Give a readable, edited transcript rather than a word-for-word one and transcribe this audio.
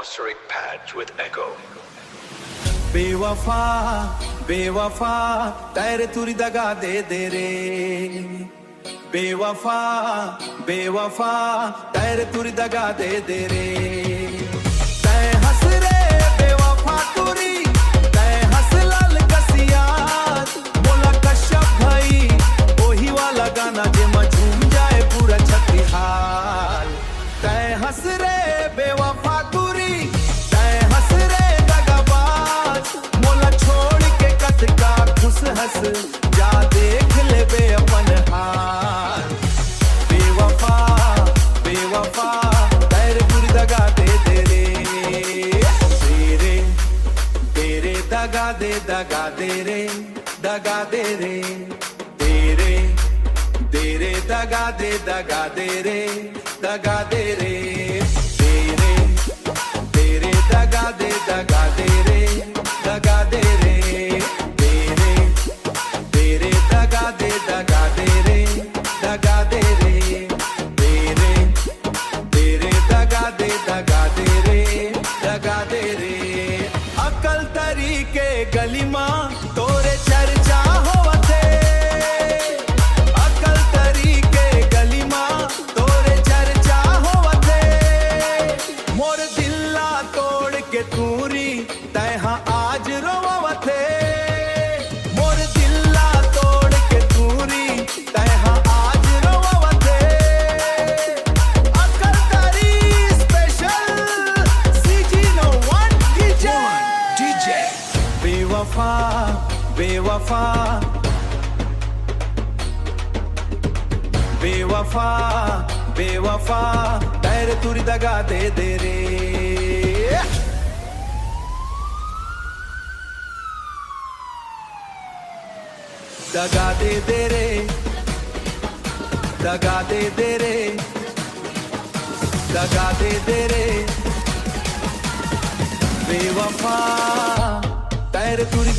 atmospheric patch with echo. बेवफा बेवफा तेरे तुरी दगा दे रे बेवफा बेवफा तेरे तुरी दगा दे रे तै हंस रे बेवफा तुरी तै हंस लाल कसिया बोला कश्यप भाई ओही वाला गाना जे झूम जाए पूरा छत्तीहाल तै हंस रे बेवफा तुरी तै हंस रे दगाबाज मोला छोड़ के कत का खुश हंस जा देख ले बे अपन हाल बेवफा बेवफा तेरे पूरी दगा दे रे तेरे तेरे दगा दे रे दगा दे रे तेरे तेरे दगा दे रे दगा दे रे तेरे तेरे दगा दे रे दगा दे रे तेरे तेरे दगा दे रे दगा दे रे तेरे तेरे दगा दे रे दगा दे रे अकल तरीके गली मां तोरे चर्चा होवते अकल तरीके गली मां तोरे चर्चा होवते मोर दिल्ला तोड़ के तूरी तैहा आज रोवते मोर दिल्ला तोड़ के तूरी तैहा आज रोवते अकल तरी special CG no one DJ बेवफा बेवफा बेवफा बेवफा तेरे तुरी दगा दे रे दगा दे रे दगा दे रे दगा दे रे बेवफा तेरे तुरी